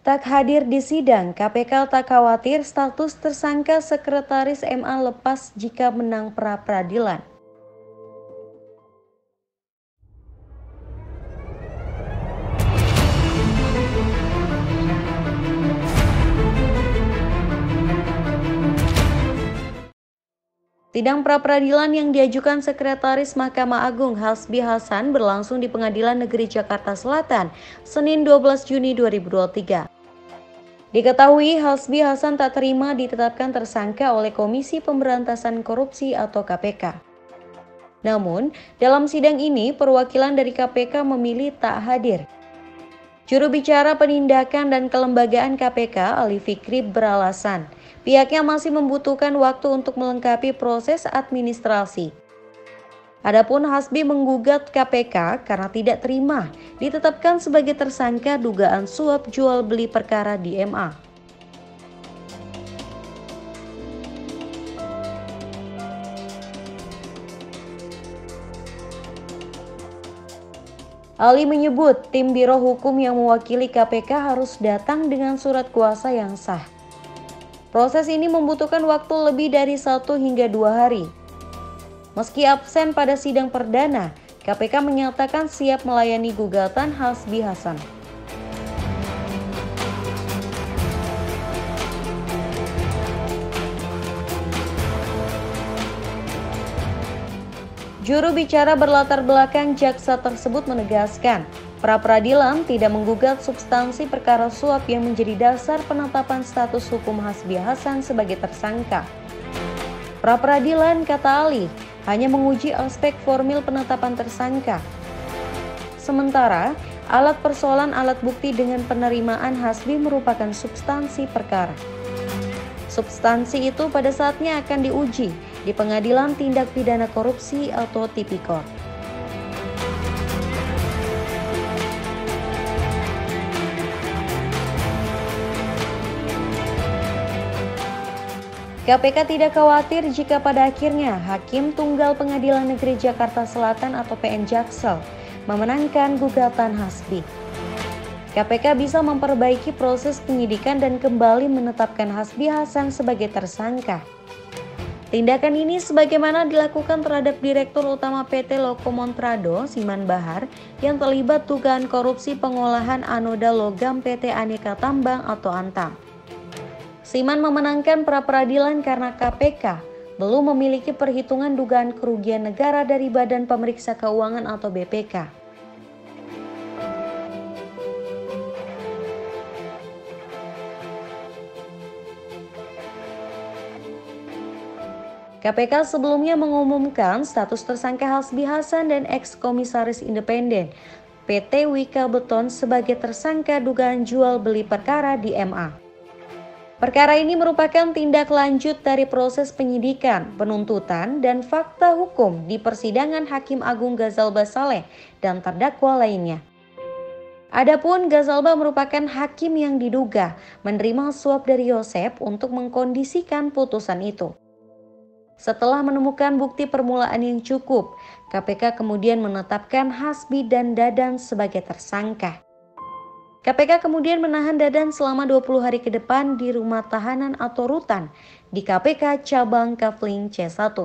Tak hadir di sidang, KPK tak khawatir status tersangka Sekretaris MA lepas jika menang pra-peradilan. Sidang pra-peradilan yang diajukan Sekretaris Mahkamah Agung Hasbi Hasan berlangsung di Pengadilan Negeri Jakarta Selatan, Senin 12 Juni 2023. Diketahui Hasbi Hasan tak terima ditetapkan tersangka oleh Komisi Pemberantasan Korupsi atau KPK. Namun, dalam sidang ini perwakilan dari KPK memilih tak hadir. Juru bicara Penindakan dan Kelembagaan KPK, Ali Fikri, beralasan pihaknya masih membutuhkan waktu untuk melengkapi proses administrasi. Adapun Hasbi menggugat KPK karena tidak terima ditetapkan sebagai tersangka dugaan suap jual beli perkara di MA. Ali menyebut tim Biro Hukum yang mewakili KPK harus datang dengan surat kuasa yang sah. Proses ini membutuhkan waktu lebih dari 1 hingga 2 hari. Meski absen pada sidang perdana, KPK menyatakan siap melayani gugatan Hasbi Hasan. Juru bicara berlatar belakang jaksa tersebut menegaskan, pra-peradilan tidak menggugat substansi perkara suap yang menjadi dasar penetapan status hukum Hasbi Hasan sebagai tersangka. Pra-peradilan, kata Ali, hanya menguji aspek formil penetapan tersangka. Sementara, alat persoalan alat bukti dengan penerimaan Hasbi merupakan substansi perkara. Substansi itu pada saatnya akan diuji di Pengadilan Tindak Pidana Korupsi atau Tipikor. KPK tidak khawatir jika pada akhirnya Hakim Tunggal Pengadilan Negeri Jakarta Selatan atau PN Jaksel memenangkan gugatan Hasbi. KPK bisa memperbaiki proses penyidikan dan kembali menetapkan Hasbi Hasan sebagai tersangka. Tindakan ini sebagaimana dilakukan terhadap Direktur Utama PT Lokomontrado, Siman Bahar, yang terlibat dugaan korupsi pengolahan anoda logam PT Aneka Tambang atau Antam. Siman memenangkan pra-peradilan karena KPK belum memiliki perhitungan dugaan kerugian negara dari Badan Pemeriksa Keuangan atau BPK. KPK sebelumnya mengumumkan status tersangka Hasbi Hasan dan eks-komisaris independen PT Wika Beton sebagai tersangka dugaan jual beli perkara di MA. Perkara ini merupakan tindak lanjut dari proses penyidikan, penuntutan, dan fakta hukum di persidangan Hakim Agung Ghazalba Saleh dan terdakwa lainnya. Adapun Ghazalba merupakan hakim yang diduga menerima suap dari Yosep untuk mengkondisikan putusan itu. Setelah menemukan bukti permulaan yang cukup, KPK kemudian menetapkan Hasbi dan Dadan sebagai tersangka. KPK kemudian menahan Dadan selama 20 hari ke depan di rumah tahanan atau rutan di KPK Cabang Kafling C1.